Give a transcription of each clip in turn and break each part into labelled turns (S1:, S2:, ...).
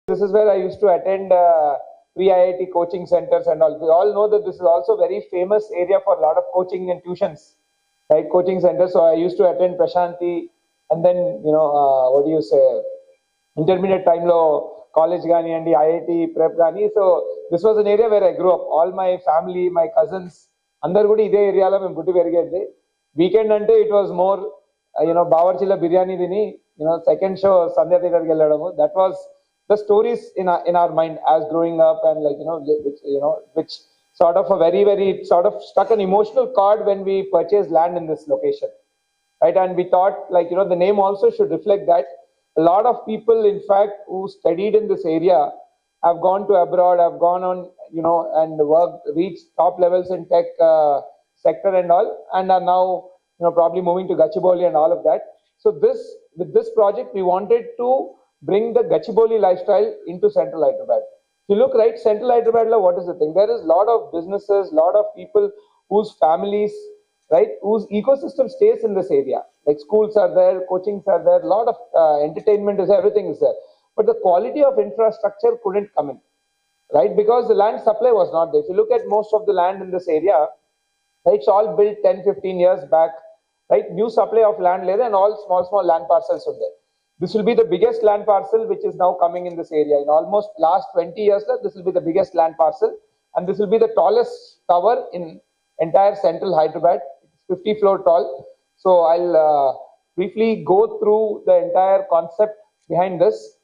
S1: This is where I used to attend pre-IIT coaching centers and all. We all know that this is also a very famous area for a lot of coaching and tuitions, right? Coaching centers. So I used to attend Prashanti, and then what do you say? Intermediate time lo college gani and IIT prep gani. So this was an area where I grew up. All my family, my cousins, andaru kuda ide area lo mem putti perigedi. Weekend ante it was more bavarchila biryani dini, second show Sandhya theater ki elladamu. That was the stories in our mind as growing up, and which sort of a very sort of struck an emotional chord when we purchased land in this location, right? And we thought the name also should reflect that. A lot of people, in fact, who studied in this area have gone to abroad, have gone on and worked, reached top levels in tech sector and all, and are now probably moving to Gachibowli and all of that. So with this project we wanted to bring the Gachibowli lifestyle into Central Hyderabad. If you look, right, Central Hyderabad, what is the thing? There is a lot of businesses, lot of people whose families, right, whose ecosystem stays in this area. Like schools are there, coachings are there, lot of entertainment is there, everything is there. But the quality of infrastructure couldn't come in, right? Because the land supply was not there. If you look at most of the land in this area, right, it's all built 10-15 years back, right? New supply of land later, and all small land parcels are there. This will be the biggest land parcel which is now coming in this area. In almost last 20 years, this will be the biggest land parcel, and this will be the tallest tower in entire Central Hyderabad. It's 50 floor tall. So I'll briefly go through the entire concept behind this.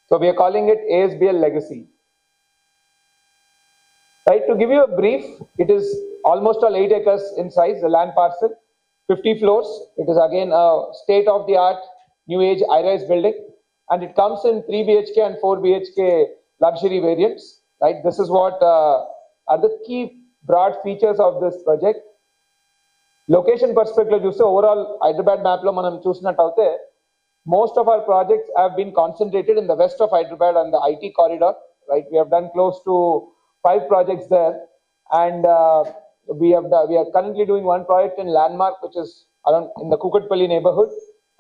S1: So we are calling it ASBL Legacy. Right, to give you a brief, it is almost all 8 acres in size, the land parcel, 50 floors. It is again a state-of-the-art new age high-rise building, and it comes in 3 BHK and 4 BHK luxury variants, right? This is what are the key broad features of this project. Location perspective, you say overall Hyderabad map lo manam chusinattaute, most of our projects have been concentrated in the west of Hyderabad and the IT corridor, right? We have done close to 5 projects there, and we are currently doing one project in Landmark, which is around in the Kukatpalli neighborhood,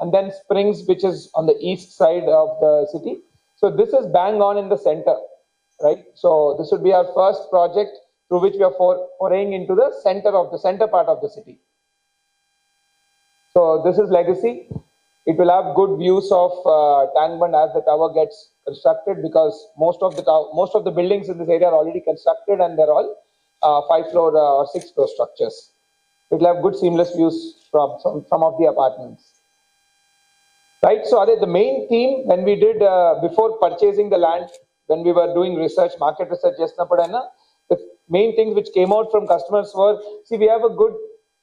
S1: and then Springs, which is on the east side of the city. So this is bang on in the center, right? So this would be our first project through which we are foraying into the center part of the city. So this is Legacy. It will have good views of Tank Bund as the tower gets constructed, because most of the buildings in this area are already constructed, and they're all 5 floor or 6 floor structures. It will have good seamless views from some of the apartments. Right, so the main theme when we did before purchasing the land, when we were doing research, market research, the main things which came out from customers were, see, we have a good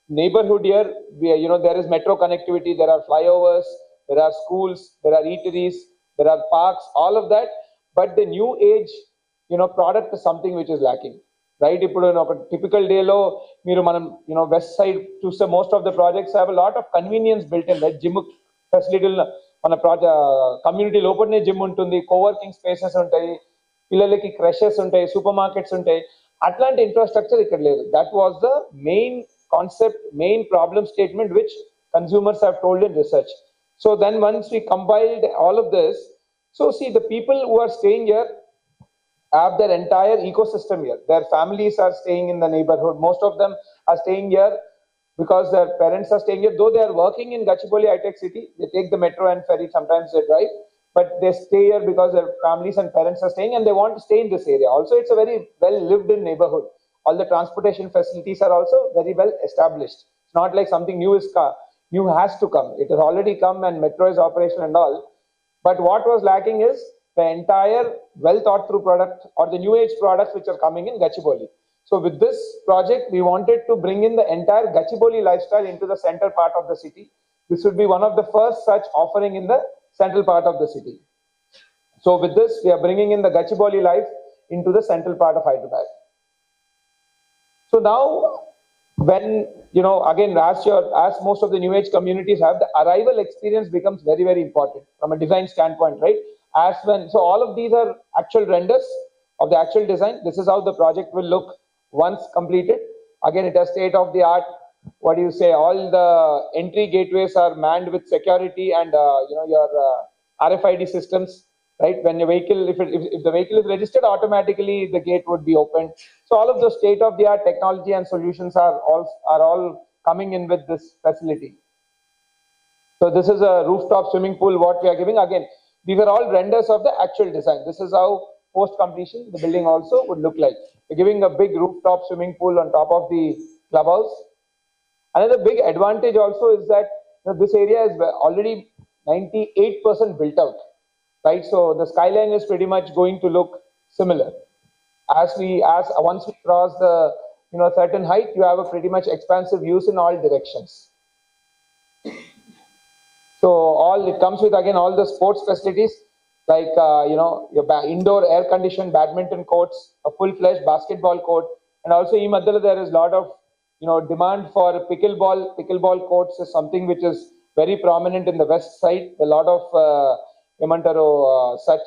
S1: neighborhood here. There is metro connectivity, there are flyovers, there are schools, there are eateries, there are parks, all of that. But the new age, product is something which is lacking, right? If a typical day lo, west side to say most of the projects have a lot of convenience built in, right? Gym facility మన community లోపలనే gym ఉంటుంది, coworking spaces ఉంటాయి, పిల్లలకి crushes ఉంటాయి, super markets ఉంటాయి. అట్లాంటి infrastructure ఇక్కడ లేదు. That was the main concept, main problem statement which consumers have told in research. So then once we compiled all of this, so see, the people who are staying here have their entire ecosystem here. Their families are staying in the neighborhood. Most of them are staying here because their parents are staying here. Though they are working in Gachibowli high-tech city, they take the metro and ferry, sometimes they drive, but they stay here because their families and parents are staying, and they want to stay in this area. Also, it's a very well lived in neighborhood. All the transportation facilities are also very well established. It's not like something new has to come. It has already come, and metro is operational and all. But what was lacking is the entire well thought through product, or the new age products which are coming in Gachibowli. So with this project, we wanted to bring in the entire Gachibowli lifestyle into the center part of the city. This would be one of the first such offering in the central part of the city. So with this, we are bringing in the Gachibowli life into the central part of Hyderabad. So now, when, again, as most of the new age communities have, the arrival experience becomes very, very important from a design standpoint, right? So all of these are actual renders of the actual design. This is how the project will look once completed. Again, it has state of the art, all the entry gateways are manned with security and your RFID systems, right? When your vehicle, if the vehicle is registered, automatically the gate would be opened. So all of those state-of-the-art technology and solutions are all coming in with this facility. So this is a rooftop swimming pool what we are giving. Again, these are all renders of the actual design. This is how post completion the building also would look like. We're giving a big rooftop swimming pool on top of the clubhouse. Another big advantage also is that this area is already 98% built out, right? So the skyline is pretty much going to look similar. As once we cross the certain height, you have a pretty much expansive views in all directions. So it comes with again all the sports facilities like your indoor air conditioned badminton courts, a full-fledged basketball court, and also in Madhya there is a lot of demand for pickleball. Pickleball courts is something which is very prominent in the west side. A lot of such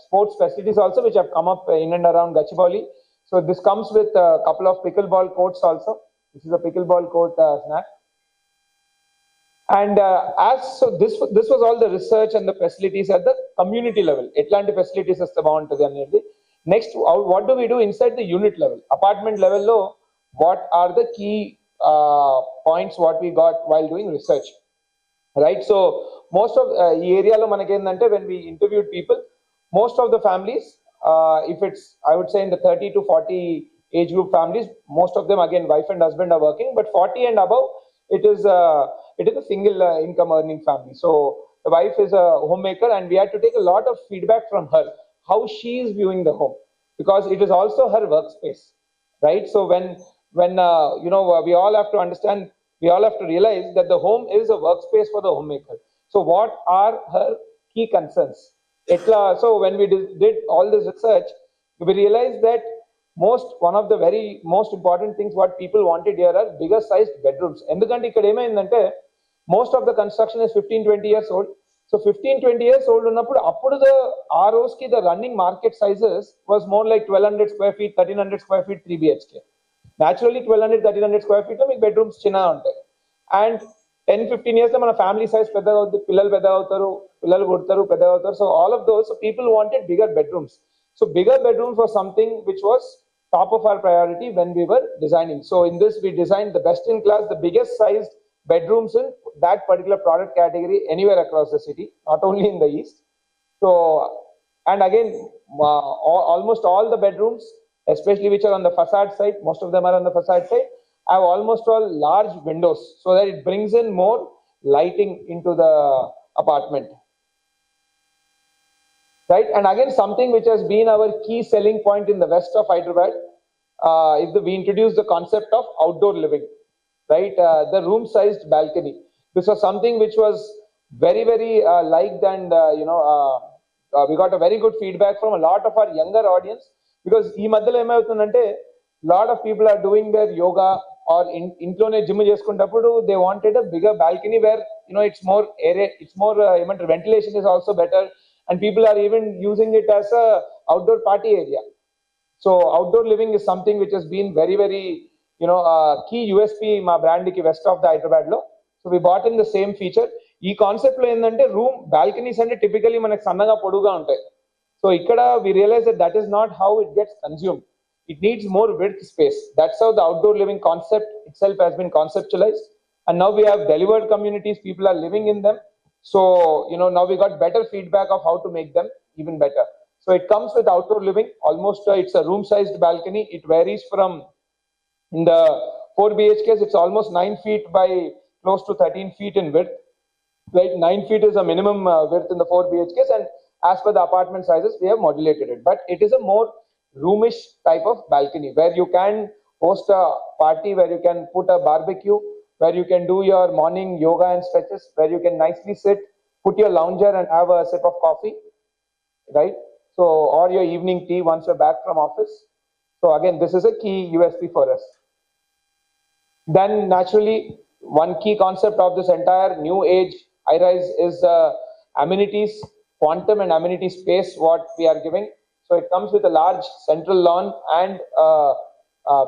S1: sports facilities also which have come up in and around Gachibowli. So this comes with a couple of pickleball courts also. This is a pickleball court snack. And this was all the research and the facilities at the community level. Etlanti facilities is the next, what do we do inside the unit level? Apartment level low, what are the key points what we got while doing research? Right, so most of the area lo manake when we interviewed people, most of the families, if it's I would say in the 30 to 40 age group families, most of them again wife and husband are working, but 40 and above it is a single income earning family. So the wife is a homemaker, and we had to take a lot of feedback from her how she is viewing the home, because it is also her workspace, right? So when we all have to understand. We all have to realize that the home is a workspace for the homemaker. So what are her key concerns? So when we did all this research, we realized that one of the very most important things what people wanted here are bigger sized bedrooms. Most of the construction is 15-20 years old. So 15-20 years old, the ROs ki the running market sizes was more like 1200 square feet, 1300 square feet, 3 BHK. Naturally 1200-1300 square feet lo meeku bedrooms chinna untayi, and 10-15 years lo mana family size pedda avuddu, pillalu pedda avutaru, pillalu puttaru pedda avutaru. So all of those, so people wanted bigger bedrooms. So bigger bedrooms was something which was top of our priority when we were designing. So in this we designed the best in class, the biggest sized bedrooms in that particular product category anywhere across the city, not only in the east. So and again almost all the bedrooms, especially which are on the facade side, most of them are on the facade side, have almost all large windows so that it brings in more lighting into the apartment. Right, and again something which has been our key selling point in the west of Hyderabad is we introduced the concept of outdoor living, right? The room-sized balcony. This was something which was very liked, and we got a very good feedback from a lot of our younger audience. Because ఈ మధ్యలో ఏమవుతుందంటే lot of people are doing their yoga or ఇంట్లోనే gym చేసుకున్నప్పుడు they wanted a bigger balcony where it's more air, it's more ventilation is also better, and people are even using it as a outdoor party area. So outdoor living is something which has been very key USP మా brand ki west of the Hyderabad lo. So we bought in the same feature. ఈ concept లో ఏంటంటే room balconies అంటే typically మనకి సన్నగా పొడుగా ఉంటాయి. So ikkada we realize that is not how it gets consumed. It needs more width space. That's how the outdoor living concept itself has been conceptualized. And now we have delivered communities, people are living in them. So, now we got better feedback of how to make them even better. So it comes with outdoor living. Almost it's a room-sized balcony. It varies from, in the 4 BHKs, it's almost 9 feet by close to 13 feet in width. Right, 9 feet is a minimum width in the 4 BHKs, and as per the apartment sizes, we have modulated it. But it is a more roomish type of balcony where you can host a party, where you can put a barbecue, where you can do your morning yoga and stretches, where you can nicely sit, put your lounger and have a sip of coffee, right? So, or your evening tea once you're back from office. So again, this is a key USP for us. Then naturally, one key concept of this entire new age high-rise is amenities, quantum and amenity space what we are giving. So it comes with a large central lawn and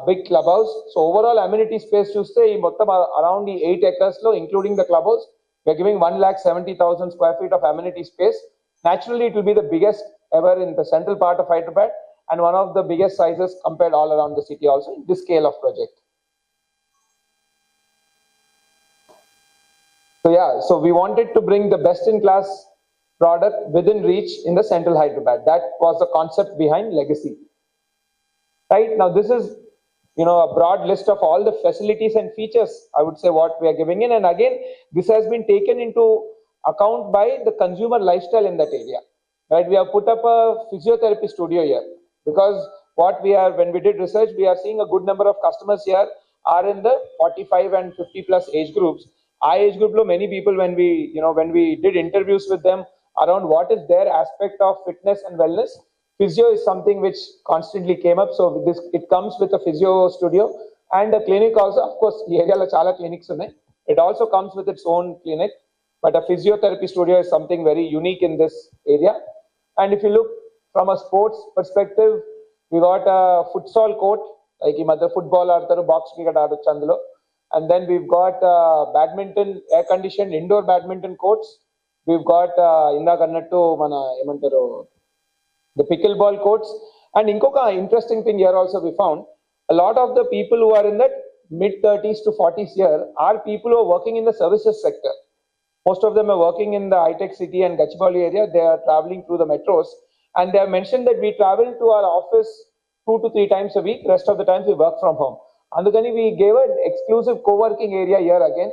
S1: big clubhouse. So overall amenity space chuste around the 8 acres lo, including the clubhouse, we are giving 1,70,000 square feet of amenity space. Naturally, it will be the biggest ever in the central part of Hyderabad and one of the biggest sizes compared all around the city also in this scale of project. So yeah, so we wanted to bring the best in class product within reach in the central Hyderabad. That was the concept behind Legacy. Right now, this is a broad list of all the facilities and features, I would say, what we are giving in. And again, this has been taken into account by the consumer lifestyle in that area. Right, we have put up a physiotherapy studio here because when we did research, we are seeing a good number of customers here are in the 45 and 50 plus age groups. Our age group lo many people, when we did interviews with them around what is their aspect of fitness and wellness, physio is something which constantly came up. So it comes with a physio studio and a clinic also. Of course, the area lo chala clinics unnai. It also comes with its own clinic, but a physiotherapy studio is something very unique in this area. And if you look from a sports perspective, we got a futsal court, like in mother football or box cricket chandalo. And then we've got badminton, air-conditioned indoor badminton courts. We've got the pickleball courts. And inkoka interesting thing here also we found, a lot of the people who are in that mid-30s to 40s here are people who are working in the services sector. Most of them are working in the high-tech city and Gachibowli area. They are traveling through the metros. And they have mentioned that we travel to our office 2 to 3 times a week. Rest of the times we work from home. Andukani, we gave an exclusive co-working area here again,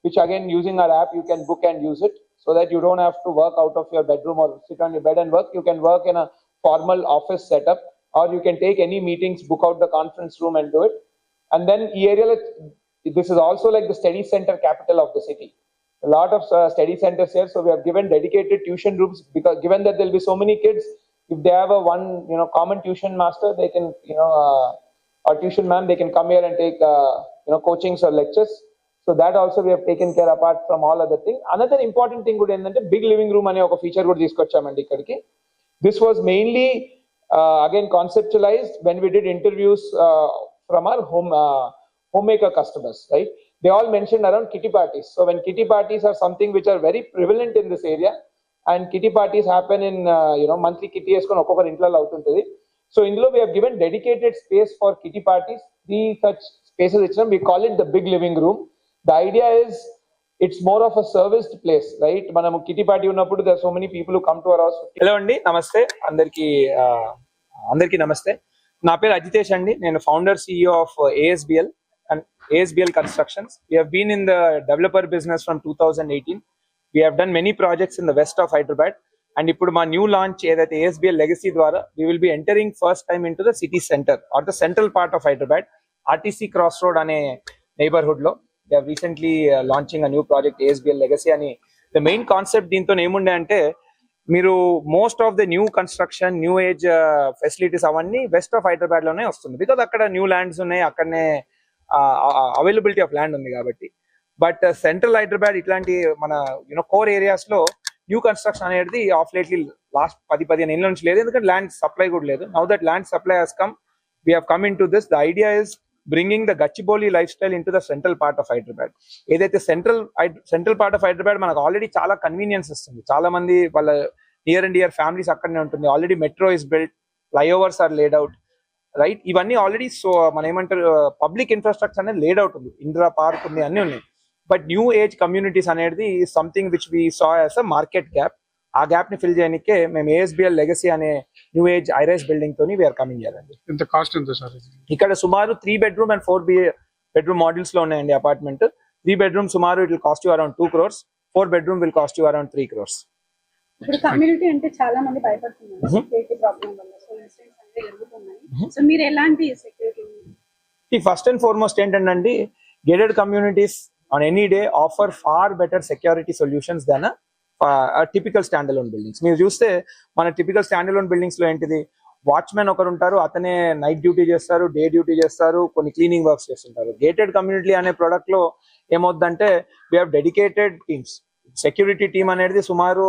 S1: which again, using our app, you can book and use it so that you don't have to work out of your bedroom or sit on your bed and work. You can work in a formal office setup, or you can take any meetings, book out the conference room and do it. And then this is also like the study center capital of the city. A lot of study centers here, so we have given dedicated tuition rooms because given that there will be so many kids, if they have a common tuition master, they can or tuition ma'am, they can come here and take coachings or lectures. So that also we have taken care apart from all other things. Another important thing would end big living room ane oka feature kuda teeskochamandi ikkadiki. This was mainly again conceptualized when we did interviews from our homemaker customers, right? They all mentioned around kitty parties. So when kitty parties are something which are very prevalent in this area, and kitty parties happen in monthly kitty eskoni okkokar intlo avutuntadi. So in we have given dedicated space for kitty parties. These such spaces, we call it the big living room. The idea is it's more of a serviced place, right? Manamu kitty party unnappudu there are so many people who come to our house. Hello andi, namaste andarki namaste. Na peru Ajitesh andi, nenu founder CEO of ASBL and ASBL Constructions. We have been in the developer business from 2018. We have done many projects in the west of Hyderabad. And ఇప్పుడు మా new launch ఏదైతే ASBL Legacy ద్వారా we will be entering first time into the city center or the central part of Hyderabad, RTC X Road అనే neighborhood లో. They are recently launching a new project ASBL Legacy అని. The main concept దీంతో ఏముండే అంటే మీరు most of the new construction new age facilities అవన్నీ west of Hyderabad లోనే వస్తుంది బికాజ్ అక్కడ న్యూ ల్యాండ్స్ ఉన్నాయి, అక్కడనే అవైలబిలిటీ ఆఫ్ ల్యాండ్ ఉంది కాబట్టి. బట్ సెంట్రల్ హైదరాబాద్ ఇట్లాంటి మన కోర్ ఏరియాస్ లో న్యూ కన్స్ట్రక్షన్ అనేది ఆఫ్ లేట్లీ లాస్ట్ 10-15 ఏళ్ళ నుంచి లేదు, ఎందుకంటే ల్యాండ్ సప్లై కూడా లేదు. Now that land supply has come, we have come in to this. The idea is bringing the Gachibowli life style in to the central part of Hyderabad. ఏదైతే central part of Hyderabad మనకు already చాలా convenience ఇస్తుంది, చాలా మంది వాళ్ళ near and dear families అక్కడనే ఉంటుంది. Already metro is built, flyovers are laid out, right? ఇవన్నీ ఆల్రెడీ సో మనం ఏమంటారు పబ్లిక్ ఇన్ఫ్రాస్ట్రక్చర్ అనేది లేడ్ అవుట్ ఉంది, ఇందిరా పార్క్ ఉంది, అన్నీ ఉన్నాయి. బట్ న్యూ ఏజ్ కమ్యూనిటీస్ అనేది something which we saw as a market gap. ఆ గ్యాప్ ని ఫిల్ చేయడానికే మేము ASBL లెగసీ అనే న్యూ ఏజ్ ఐరైస్ బిల్డింగ్ తోని వీఆర్ కమింగ్ చేయాలండి.
S2: ఎంత కాస్ట్ ఎంత సార్?
S1: ఇక్కడ సుమారు 3 bedroom and 4 bedroom మోడల్స్ లో ఉన్నాయండి అపార్ట్మెంట్. 3 bedroom సుమారు it will cost you around 2 crores, 4 bedroom will cost you around 3 crores.
S3: ఇప్పుడు కమ్యూనిటీ అంటే చాలా మంది భయపడుతున్నారు సెక్యూరిటీ ప్రాబ్లం వల్ల, సో ఇన్సిడెంట్స్ అంటే జరుగుతున్నాయి. సో మీరు ఎలాంటి సెక్యూరిటీ?
S1: ఫస్ట్ అండ్ ఫార్మోస్ట్ ఏంటంటే gated communities on any day offer far better security solutions than a typical standalone buildings. మీరు చూస్తే మన టిపికల్ స్టాండలోన్ బిల్డింగ్స్ లో ఏంటిది, వాచ్మెన్ ఒకరు ఉంటారు, అతనే నైట్ డ్యూటీ చేస్తారు, డే డ్యూటీ చేస్తారు, కొన్ని క్లీనింగ్ వర్క్స్ చేస్తుంటారు. గేటెడ్ కమ్యూనిటీ అనే ప్రొడక్ట్ లో ఏమవుతుందంటే we have dedicated teams. Security team అనేది సుమారు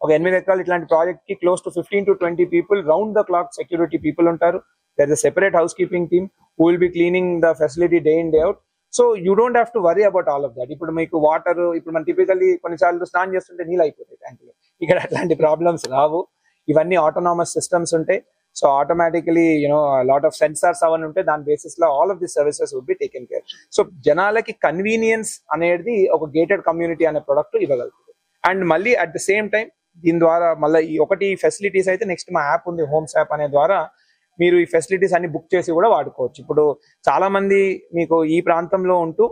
S1: ఒక 8 ఎకరాలు ఇట్లాంటి ప్రాజెక్ట్ కి close to 15 to 20 people round the clock security people ఉంటారు. There is a separate housekeeping team who will be cleaning the facility day in day out. So you don't have to worry about all of that. ఇప్పుడు మీకు water, ఇప్పుడు మనం typically కొన్నిసార్లు స్నానం చేస్తుంటే నీళ్ళు అయిపోతాయి ట్యాంకులో. ఇక్కడ అట్లాంటి ప్రాబ్లమ్స్ రావు. ఇవన్నీ ఆటోనామస్ సిస్టమ్స్ ఉంటాయి. So automatically lot of sensors అవన్నీ ఉంటే దాని బేసిస్ లో all of the services would be taken care. So జనాలకి కన్వీనియన్స్ అనేది ఒక గేటెడ్ కమ్యూనిటీ అనే ప్రొడక్ట్ ఇవ్వగలుగుతుంది. అండ్ మళ్ళీ అట్ ద సేమ్ టైం దీని ద్వారా మళ్ళీ ఈ ఒకటి ఫెసిలిటీస్ అయితే నెక్స్ట్ మా యాప్ ఉంది, హోమ్స్ యాప్ అనే ద్వారా మీరు ఈ ఫెసిలిటీస్ అన్ని బుక్ చేసి కూడా వాడుకోవచ్చు. ఇప్పుడు చాలా మంది మీకు ఈ ప్రాంతంలో ఉంటూ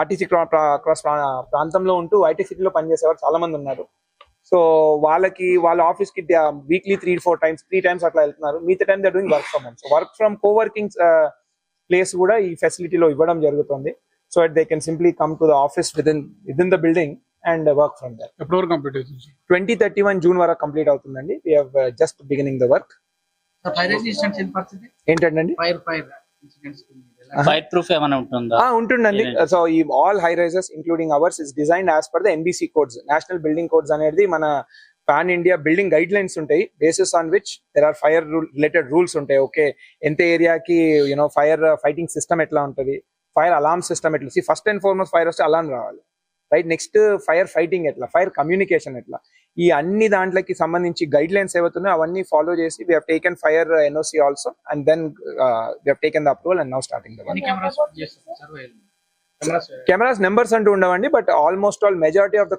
S1: ఆర్టీసీ క్రాస్ ప్రాంతంలో ఉంటూ ఐటీ సిటీలో పనిచేసేవారు చాలా మంది ఉన్నారు. సో వాళ్ళకి వాళ్ళ ఆఫీస్ కి వీక్లీ 3 times అట్లా వెళ్తున్నారు. మిగతా time they doing work from home. So work from coworking place కూడా ఈ ఫెసిలిటీలో ఇవ్వడం జరుగుతుంది. So they can simply come to the office within the building and work from there.
S2: Approval complete
S1: 2031 June వరకు complete అవుతుందండి. we have just beginning the work.
S4: Fire resistance ఎంత percent
S1: ఏంటండి
S4: fire incidents
S5: fireproof ఏమైనా ఉంటుందా?
S1: ఉంటుందండి. So ఈ all high rises including ours is designed as per the NBC codes, national building codes అనేది మన pan India building guidelines ఉంటాయి. Basis on which there are fire related rules ఉంటాయి. Okay, ఎంత ఏరియాకి ఫైర్ ఫైటింగ్ సిస్టమ్ ఎట్లా ఉంటుంది, fire alarm system ఎట్లా. First and foremost fire వస్తే అలార్మ్ రావాలి, రైట్. నెక్స్ట్ ఫైర్ ఫైటింగ్ ఎట్లా, ఫైర్ కమ్యూనికేషన్ ఎట్లా, ఈ అన్ని దాంట్లకి సంబంధించి గైడ్ లైన్స్ ఏవైతున్నాయో అవన్నీ ఫాలో చేసి we have taken fire NOC also and then we have taken the approval and now starting the work.
S4: Cameras చేస్తారు
S1: కెమెరాస్ నెంబర్స్ అంటూ ఉండవండి, but almost all majority of the